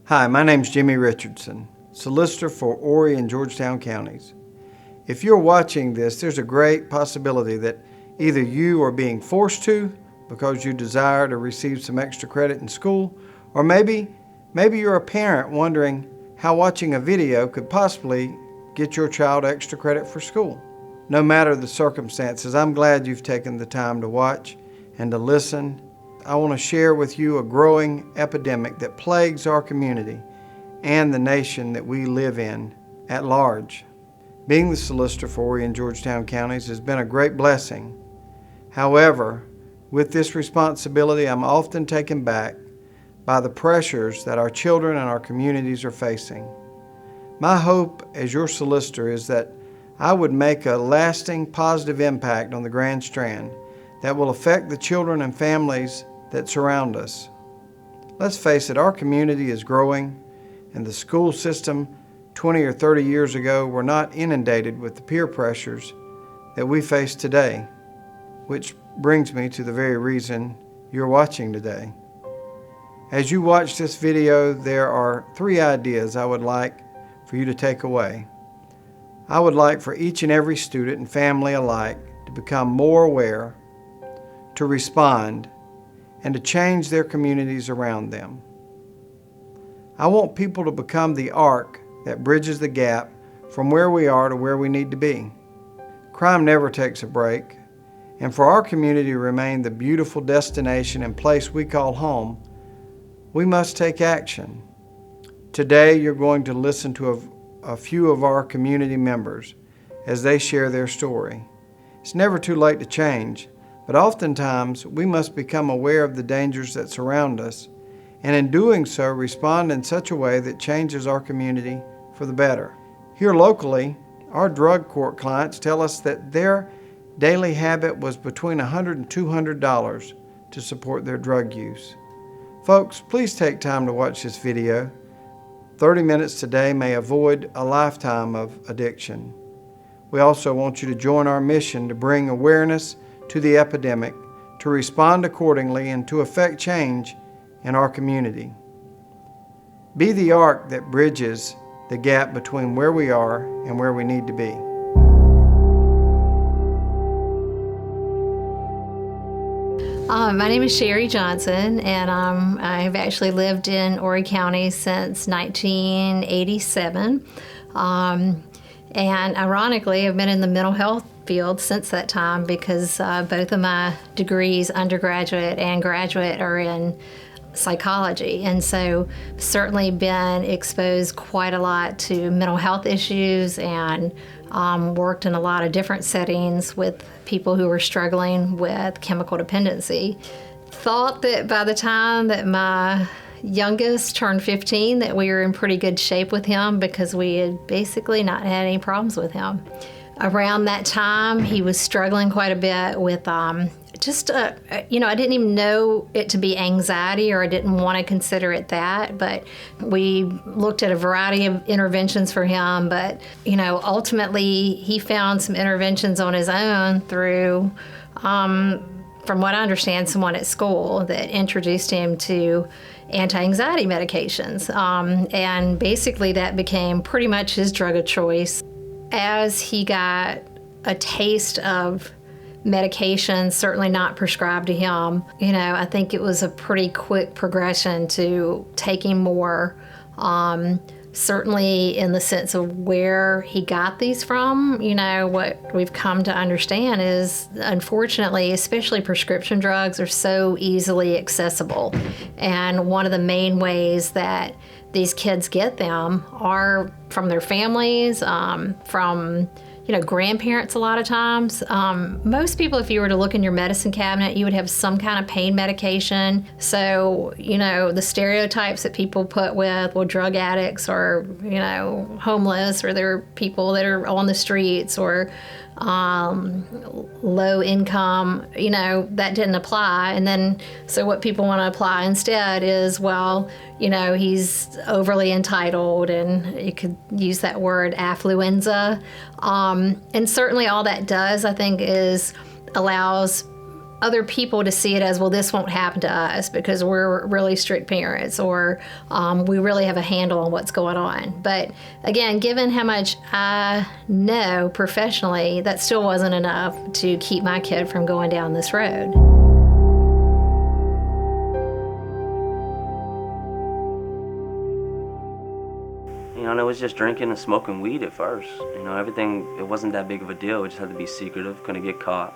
Hi, my name's Jimmy Richardson, Solicitor for Horry and Georgetown counties. If you're watching this, there's a great possibility that either you are being forced to because you desire to receive some extra credit in school, or maybe you're a parent wondering how watching a video could possibly get your child extra credit for school. No matter the circumstances, I'm glad you've taken the time to watch and to listen. I want to share with you a growing epidemic that plagues our community and the nation that we live in at large. Being the Solicitor for Horry and Georgetown counties has been a great blessing. However, with this responsibility, I'm often taken back by the pressures that our children and our communities are facing. My hope as your solicitor is that I would make a lasting positive impact on the Grand Strand that will affect the children and families that surround us. Let's face it, our community is growing, and the school system 20 or 30 years ago were not inundated with the peer pressures that we face today, which brings me to the very reason you're watching today. As you watch this video, there are 3 ideas I would like for you to take away. I would like for each and every student and family alike to become more aware, to respond, and to change their communities around them. I want people to become the arc that bridges the gap from where we are to where we need to be. Crime never takes a break, and for our community to remain the beautiful destination and place we call home, we must take action. Today, you're going to listen to a few of our community members as they share their story. It's never too late to change, but oftentimes we must become aware of the dangers that surround us, and in doing so, respond in such a way that changes our community for the better. Here locally, our drug court clients tell us that their daily habit was between $100 and $200 to support their drug use. Folks, please take time to watch this video. 30 minutes today may avoid a lifetime of addiction. We also want you to join our mission to bring awareness to the epidemic, to respond accordingly, and to effect change in our community. Be the arc that bridges the gap between where we are and where we need to be. My name is Sherry Johnson, and I've actually lived in Horry County since 1987. And ironically, I've been in the mental health field since that time because both of my degrees, undergraduate and graduate, are in psychology. And so certainly been exposed quite a lot to mental health issues and worked in a lot of different settings with people who were struggling with chemical dependency. Thought that by the time that my youngest turned 15 that we were in pretty good shape with him because we had basically not had any problems with him. Around that time, he was struggling quite a bit with I didn't even know it to be anxiety, or I didn't want to consider it that, but we looked at a variety of interventions for him, but ultimately he found some interventions on his own through, from what I understand, someone at school that introduced him to anti-anxiety medications, and basically that became pretty much his drug of choice. As he got a taste of medication, certainly not prescribed to him, I think it was a pretty quick progression to taking more, certainly in the sense of where he got these from. What we've come to understand is, unfortunately, especially prescription drugs are so easily accessible. And one of the main ways that these kids get them are from their families, from grandparents a lot of times. Most people, if you were to look in your medicine cabinet, you would have some kind of pain medication. So, the stereotypes that people put with, drug addicts or, homeless, or they're people that are on the streets, or low income, that didn't apply. And then, so what people want to apply instead is, he's overly entitled, and you could use that word affluenza. And certainly all that does, I think, is allows other people to see it as, well, this won't happen to us because we're really strict parents, or we really have a handle on what's going on. But again, given how much I know professionally, that still wasn't enough to keep my kid from going down this road. And it was just drinking and smoking weed at first. Everything, it wasn't that big of a deal. It just had to be secretive, couldn't get caught.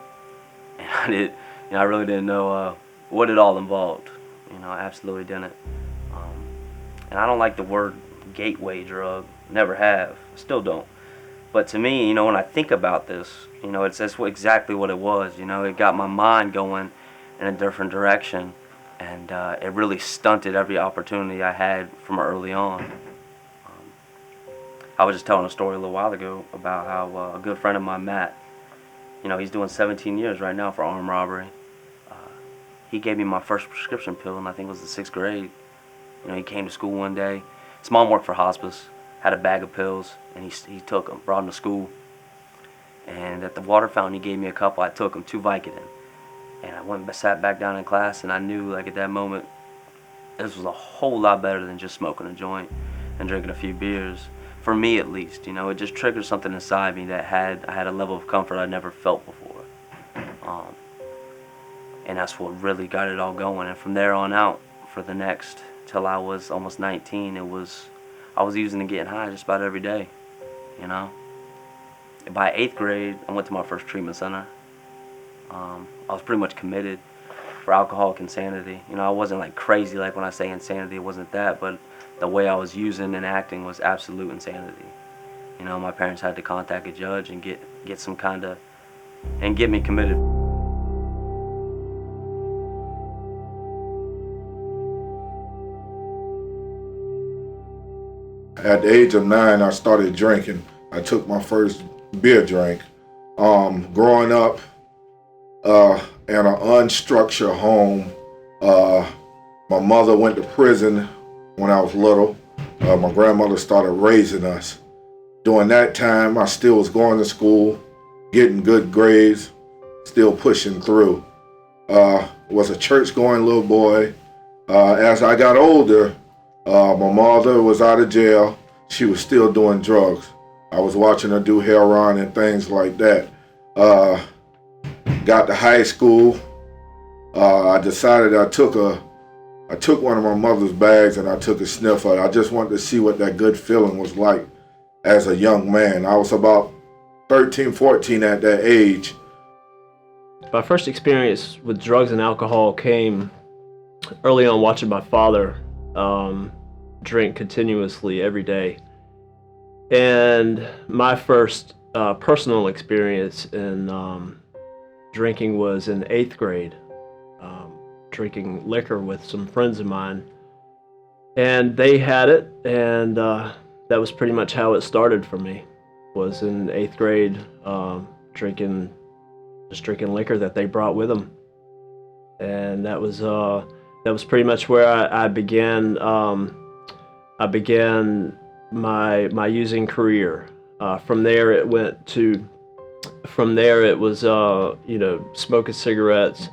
And I really didn't know what it all involved. I absolutely didn't. And I don't like the word gateway drug, never have, still don't. But to me, when I think about this, that's exactly what it was. It got my mind going in a different direction, and it really stunted every opportunity I had from early on. I was just telling a story a little while ago about how a good friend of mine, Matt, he's doing 17 years right now for armed robbery. He gave me my first prescription pill, and I think it was the 6th grade. He came to school one day. His mom worked for hospice, had a bag of pills, and he took them, brought them to school. And at the water fountain, he gave me a couple. I took them, 2 Vicodin. And I went and sat back down in class, and I knew, at that moment, this was a whole lot better than just smoking a joint and drinking a few beers. For me, at least, it just triggered something inside me that I had a level of comfort I never felt before. And that's what really got it all going. And from there on out, for the next, till I was almost 19, I was using and getting high just about every day, By 8th grade, I went to my first treatment center. I was pretty much committed for alcoholic insanity. I wasn't crazy, when I say insanity, it wasn't that, but the way I was using and acting was absolute insanity. My parents had to contact a judge and get some kind of, and get me committed. At the age of 9, I started drinking. I took my first beer drink. Growing up in an unstructured home, my mother went to prison when I was little. My grandmother started raising us. During that time, I still was going to school, getting good grades, still pushing through. Was a church-going little boy. As I got older, my mother was out of jail. She was still doing drugs. I was watching her do heroin and things like that. Got to high school. I decided I took one of my mother's bags and I took a sniff of it. I just wanted to see what that good feeling was like as a young man. I was about 13, 14 at that age. My first experience with drugs and alcohol came early on watching my father drink continuously every day. And my first personal experience in drinking was in 8th grade, drinking liquor with some friends of mine. And they had it, and that was pretty much how it started for me. Was in 8th grade, drinking liquor that they brought with them. And that was pretty much where I began my using career. From there it was smoking cigarettes,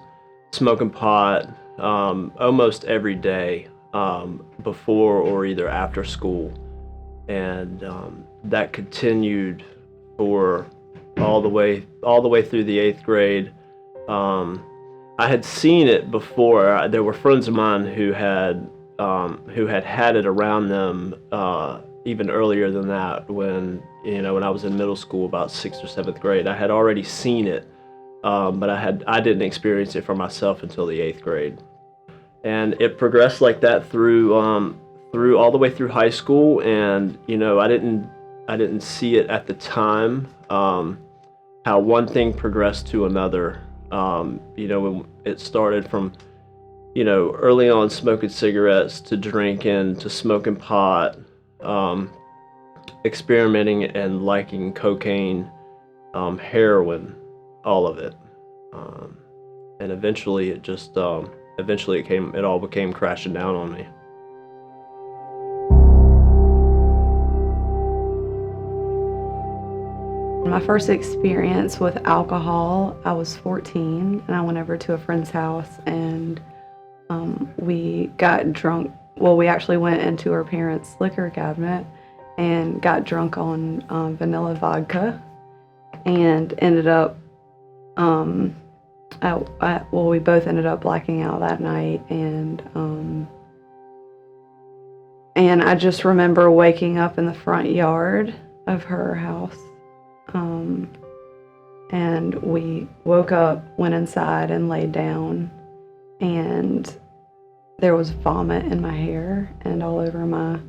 smoking pot, almost every day, before or either after school. And that continued for all the way through the 8th grade. I had seen it before. There were friends of mine who had it around them even earlier than that. When I was in middle school, about 6th or 7th grade, I had already seen it, but I didn't experience it for myself until the 8th grade. And it progressed like that through all the way through high school. And I didn't see it at the time, how one thing progressed to another. When it started from early on smoking cigarettes to drinking to smoking pot, experimenting and liking cocaine, heroin, all of it. And eventually it all became crashing down on me. My first experience with alcohol, I was 14, and I went over to a friend's house, and we got drunk. Well, we actually went into her parents' liquor cabinet and got drunk on vanilla vodka, and ended up, we both ended up blacking out that night, and I just remember waking up in the front yard of her house. And we woke up, went inside, and laid down, and there was vomit in my hair and all over my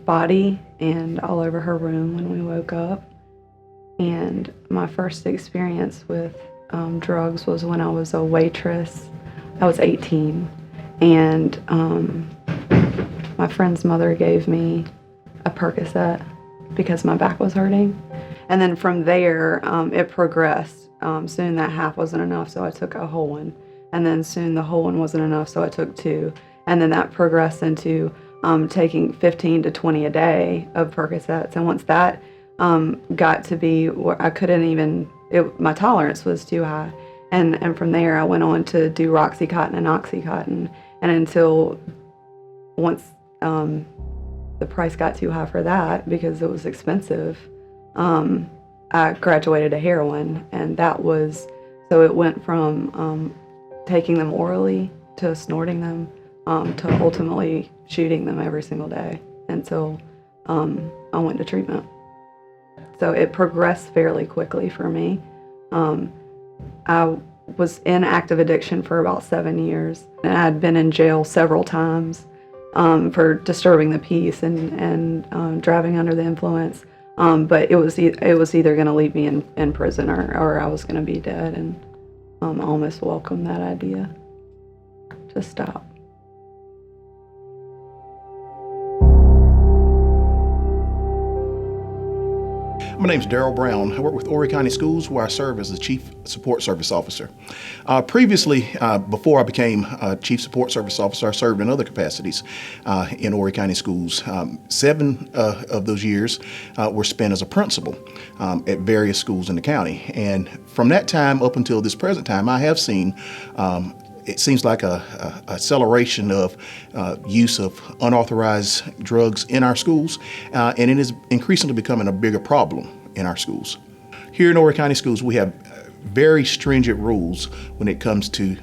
body and all over her room when we woke up. And my first experience with drugs was when I was a waitress. I was 18, and my friend's mother gave me a Percocet because my back was hurting. And then from there, it progressed. Soon that half wasn't enough, so I took a whole one. And then soon the whole one wasn't enough, so I took 2. And then that progressed into taking 15 to 20 a day of Percocets. And once that got to be where I couldn't even, my tolerance was too high. And from there, I went on to do Roxycontin and Oxycontin. And until once the price got too high for that because it was expensive, I graduated to heroin, and that was, so it went from taking them orally to snorting them to ultimately shooting them every single day until I went to treatment. So it progressed fairly quickly for me. I was in active addiction for about 7 years, and I had been in jail several times for disturbing the peace and driving under the influence. But it was either going to leave me in prison or I was going to be dead, and I almost welcomed that idea to stop. My name is Darrell Brown. I work with Horry County Schools, where I serve as the Chief Support Service Officer. Previously, before I became Chief Support Service Officer, I served in other capacities in Horry County Schools. 7 of those years were spent as a principal at various schools in the county. And from that time up until this present time, I have seen it seems like a acceleration of use of unauthorized drugs in our schools, and it is increasingly becoming a bigger problem in our schools. Here in Horry County Schools, we have very stringent rules when it comes to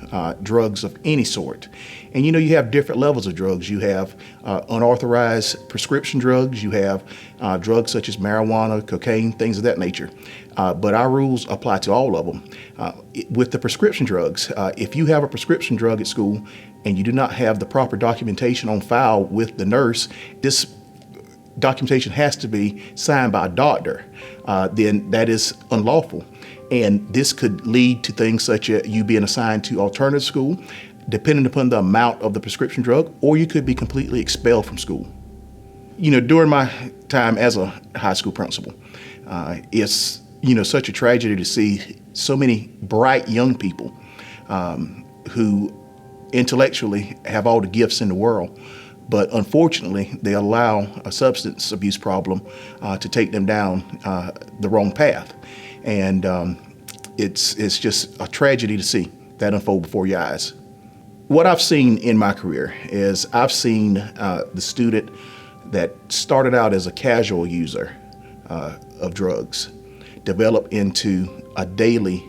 drugs of any sort. And you have different levels of drugs. You have unauthorized prescription drugs, you have drugs such as marijuana, cocaine, things of that nature. But our rules apply to all of them. With the prescription drugs, if you have a prescription drug at school and you do not have the proper documentation on file with the nurse, this documentation has to be signed by a doctor, then that is unlawful. And this could lead to things such as you being assigned to alternative school, depending upon the amount of the prescription drug, or you could be completely expelled from school. During my time as a high school principal, it's such a tragedy to see so many bright young people who intellectually have all the gifts in the world, but unfortunately they allow a substance abuse problem to take them down the wrong path. And it's just a tragedy to see that unfold before your eyes. What I've seen in my career is I've seen the student that started out as a casual user of drugs develop into a daily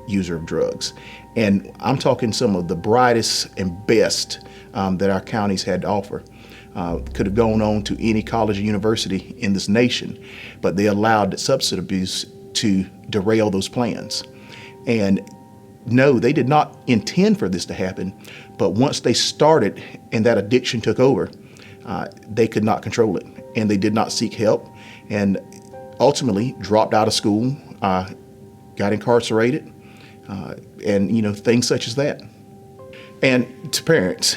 user of drugs. And I'm talking some of the brightest and best that our counties had to offer. Could have gone on to any college or university in this nation, but they allowed substance abuse to derail those plans. And no, they did not intend for this to happen, but once they started and that addiction took over, they could not control it, and they did not seek help, and ultimately dropped out of school, got incarcerated, and things such as that. And to parents,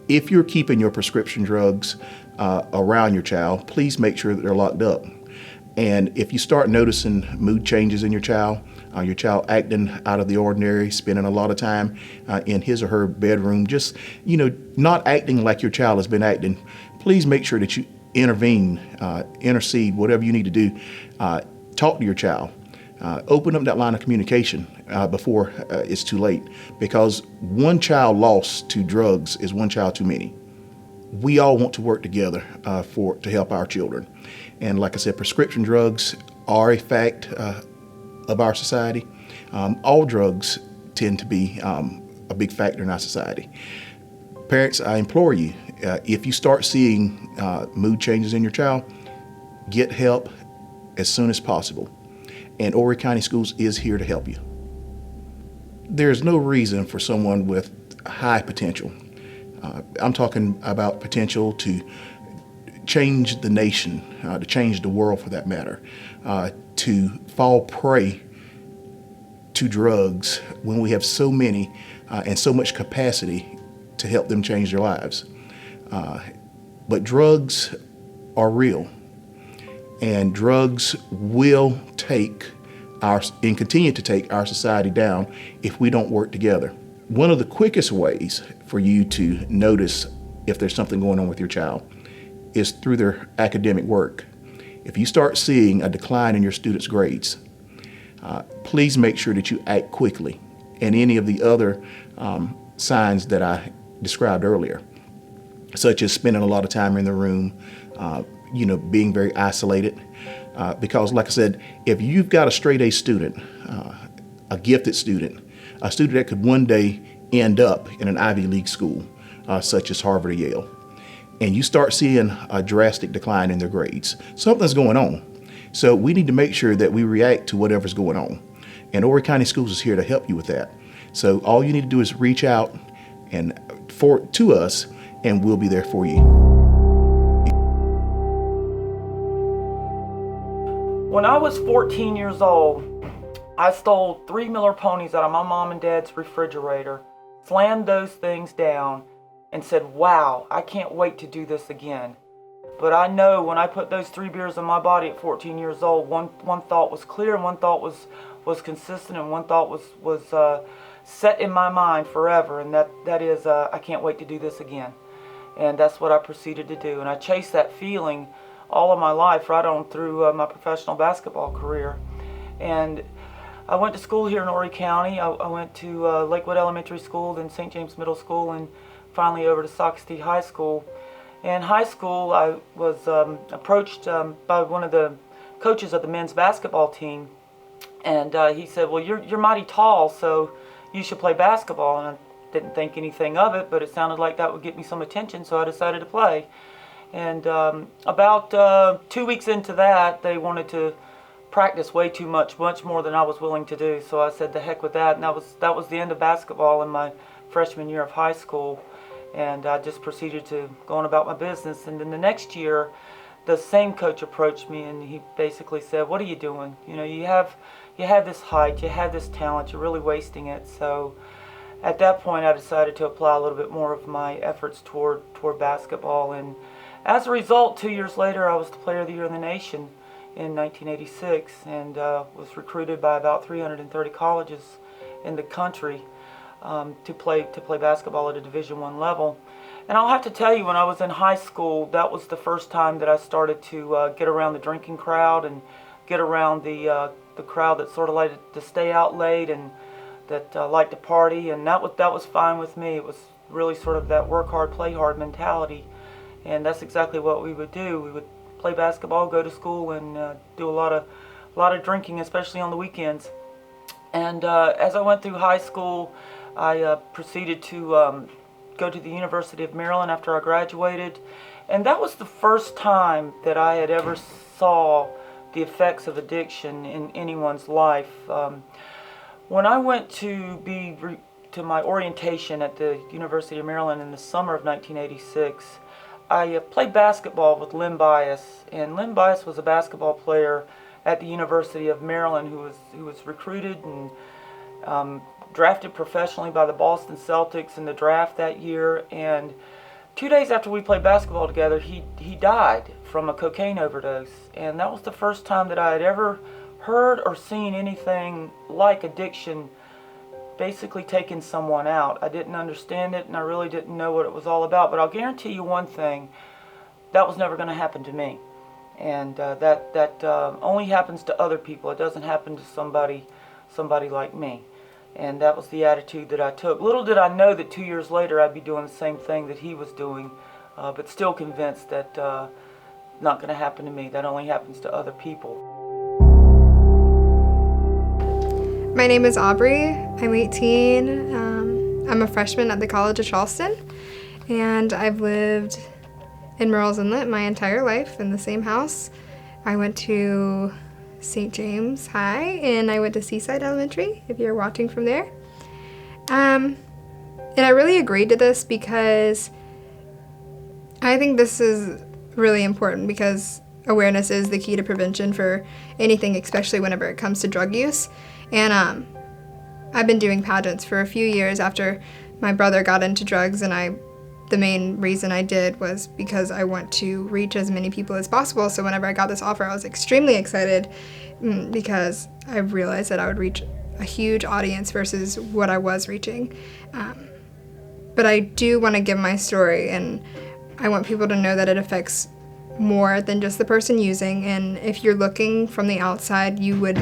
if you're keeping your prescription drugs around your child, please make sure that they're locked up. And if you start noticing mood changes in your child acting out of the ordinary, spending a lot of time in his or her bedroom, just, not acting like your child has been acting, please make sure that intervene, intercede, whatever you need to do. Talk to your child. Open up that line of communication before it's too late, because one child lost to drugs is one child too many. We all want to work together to help our children. And like I said, prescription drugs are a fact of our society. All drugs tend to be a big factor in our society. Parents, I implore you, if you start seeing mood changes in your child, get help as soon as possible. And Horry County Schools is here to help you. There's no reason for someone with high potential, I'm talking about potential to change the nation, to change the world for that matter, to fall prey to drugs when we have so many and so much capacity to help them change their lives. But drugs are real, and drugs will take and continue to take our society down if we don't work together. One of the quickest ways for you to notice if there's something going on with your child is through their academic work. If you start seeing a decline in your students' grades, please make sure that you act quickly, and any of the other signs that I described earlier, such as spending a lot of time in the room, being very isolated. Because like I said, if you've got a straight A student, a gifted student, a student that could one day end up in an Ivy League school, such as Harvard or Yale, and you start seeing a drastic decline in their grades, something's going on. So we need to make sure that we react to whatever's going on. And Horry County Schools is here to help you with that. So all you need to do is reach out to us, and we'll be there for you. When I was 14 years old, I stole 3 Miller ponies out of my mom and dad's refrigerator, slammed those things down, and said, wow, I can't wait to do this again. But I know when I put those 3 beers in my body at 14 years old, one thought was clear, and one thought was consistent, and one thought was set in my mind forever, and that is, I can't wait to do this again. And that's what I proceeded to do. And I chased that feeling all of my life, right on through my professional basketball career. And I went to school here in Horry County. I went to Lakewood Elementary School, then St. James Middle School, and finally over to Sockstead High School. In high school, I was approached by one of the coaches of the men's basketball team, and he said, well, you're mighty tall, so you should play basketball. And I didn't think anything of it, but it sounded like that would get me some attention, so I decided to play. And about 2 weeks into that, they wanted to practice way too much more than I was willing to do. So I said, the heck with that, and that was the end of basketball in my freshman year of high school. And I just proceeded to go on about my business. And then the next year, the same coach approached me, and he basically said, what are you doing? You have this height, you have this talent, you're really wasting it. So at that point, I decided to apply a little bit more of my efforts toward basketball. And as a result, 2 years later, I was the Player of the Year in the nation in 1986, and was recruited by about 330 colleges in the country to play basketball at a Division I level. And I'll have to tell you, when I was in high school, that was the first time that I started to get around the drinking crowd and get around the crowd that sort of liked to stay out late and that liked to party, and that was fine with me. It was really sort of that work hard, play hard mentality. And that's exactly what we would do. We would play basketball, go to school, and do a lot of drinking, especially on the weekends. And as I went through high school, I proceeded to go to the University of Maryland after I graduated. And that was the first time that I had ever saw the effects of addiction in anyone's life. When I went to my orientation at the University of Maryland in the summer of 1986, I played basketball with Lynn Bias, and Lynn Bias was a basketball player at the University of Maryland who was recruited and drafted professionally by the Boston Celtics in the draft that year. And 2 days after we played basketball together, he died from a cocaine overdose. And that was the first time that I had ever heard or seen anything like addiction basically taking someone out. I didn't understand it, and I really didn't know what it was all about. But I'll guarantee you one thing: that was never going to happen to me. And that only happens to other people. It doesn't happen to somebody like me. And that was the attitude that I took. Little did I know that 2 years later I'd be doing the same thing that he was doing, but still convinced that not going to happen to me. That only happens to other people. My name is Aubrey. I'm 18. I'm a freshman at the College of Charleston, and I've lived in Murrells Inlet my entire life in the same house. I went to St. James High, and I went to Seaside Elementary, if you're watching from there. And I really agreed to this because I think this is really important, because awareness is the key to prevention for anything, especially whenever it comes to drug use. And I've been doing pageants for a few years after my brother got into drugs, and the main reason I did was because I want to reach as many people as possible. So whenever I got this offer, I was extremely excited because I realized that I would reach a huge audience versus what I was reaching. But I do want to give my story, and I want people to know that it affects more than just the person using. And if you're looking from the outside, you would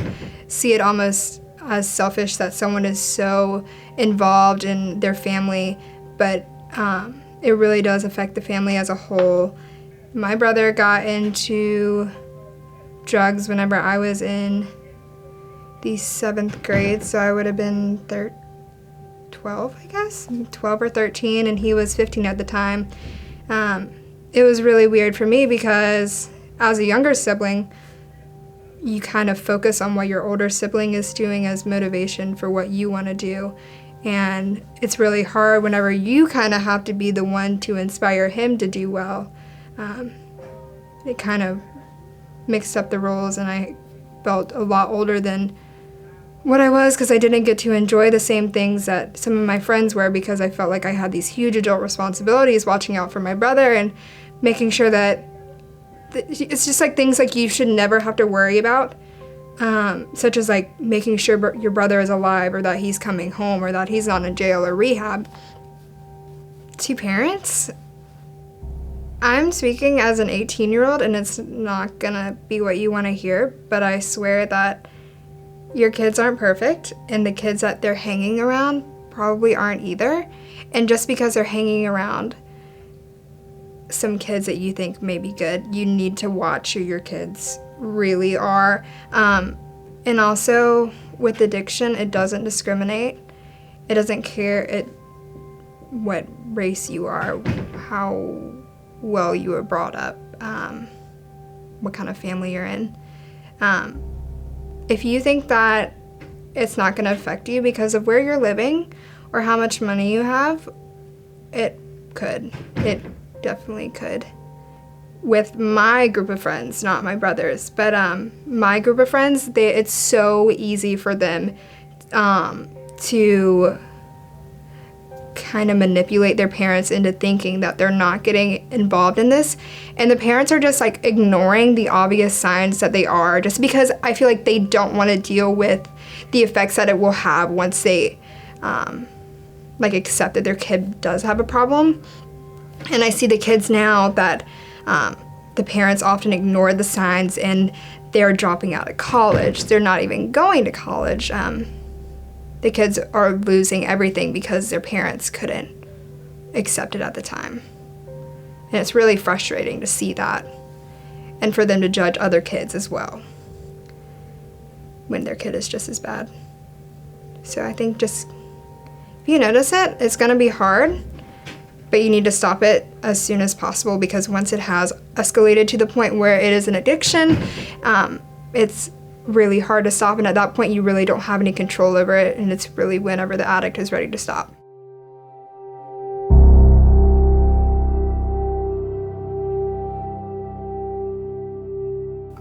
see it almost as selfish that someone is so involved in their family, but it really does affect the family as a whole. My brother got into drugs whenever I was in the 7th grade, so I would have been 12, I guess, 12 or 13, and he was 15 at the time. It was really weird for me because as a younger sibling, you kind of focus on what your older sibling is doing as motivation for what you want to do. And it's really hard whenever you kind of have to be the one to inspire him to do well. It kind of mixed up the roles, and I felt a lot older than what I was because I didn't get to enjoy the same things that some of my friends were, because I felt like I had these huge adult responsibilities watching out for my brother and making sure that it's just like things like you should never have to worry about. Such as like making sure your brother is alive, or that he's coming home, or that he's not in jail or rehab. To parents, I'm speaking as an 18-year-old, and it's not gonna be what you want to hear, but I swear that your kids aren't perfect, and the kids that they're hanging around probably aren't either. And just because they're hanging around some kids that you think may be good, you need to watch who your kids really are. And also with addiction, it doesn't discriminate. It doesn't care what race you are, how well you were brought up, what kind of family you're in. If you think that it's not going to affect you because of where you're living or how much money you have, it could. It definitely could. With my group of friends, not my brother's, but my group of friends, it's so easy for them to kind of manipulate their parents into thinking that they're not getting involved in this. And the parents are just like ignoring the obvious signs that they are, just because I feel like they don't want to deal with the effects that it will have once they accept that their kid does have a problem. And I see the kids now that the parents often ignore the signs, and they're dropping out of college. They're not even going to college. The kids are losing everything because their parents couldn't accept it at the time. And it's really frustrating to see that, and for them to judge other kids as well when their kid is just as bad. So I think just, if you notice it, it's going to be hard, but you need to stop it as soon as possible, because once it has escalated to the point where it is an addiction, it's really hard to stop, and at that point you really don't have any control over it, and it's really whenever the addict is ready to stop.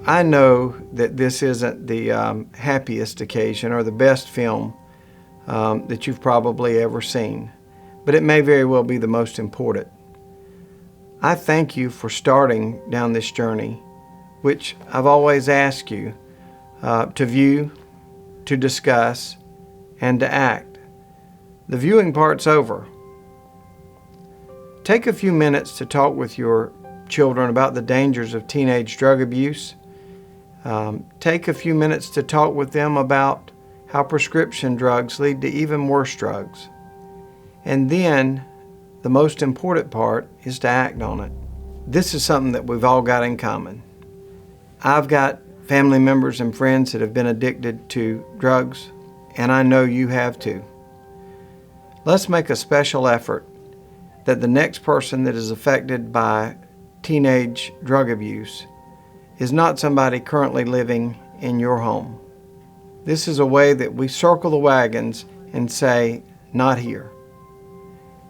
I know that this isn't the happiest occasion or the best film that you've probably ever seen, but it may very well be the most important. I thank you for starting down this journey, which I've always asked you to view, to discuss, and to act. The viewing part's over. Take a few minutes to talk with your children about the dangers of teenage drug abuse. Take a few minutes to talk with them about how prescription drugs lead to even worse drugs. And then, the most important part is to act on it. This is something that we've all got in common. I've got family members and friends that have been addicted to drugs, and I know you have too. Let's make a special effort that the next person that is affected by teenage drug abuse is not somebody currently living in your home. This is a way that we circle the wagons and say, not here.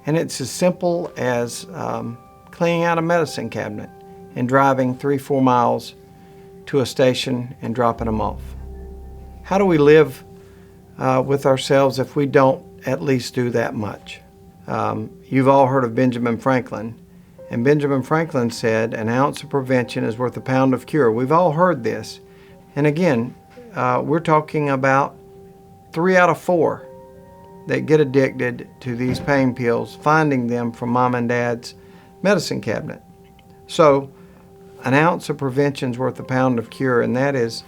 And it's as simple as cleaning out a medicine cabinet and driving 3-4 miles to a station and dropping them off. How do we live with ourselves if we don't at least do that much? You've all heard of Benjamin Franklin. And Benjamin Franklin said, an ounce of prevention is worth a pound of cure. We've all heard this. And again, we're talking about 3 out of 4 that get addicted to these pain pills, finding them from mom and dad's medicine cabinet. So an ounce of prevention is worth a pound of cure, and that is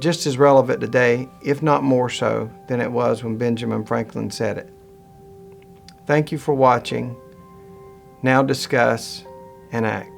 just as relevant today, if not more so, than it was when Benjamin Franklin said it. Thank you for watching. Now discuss and act.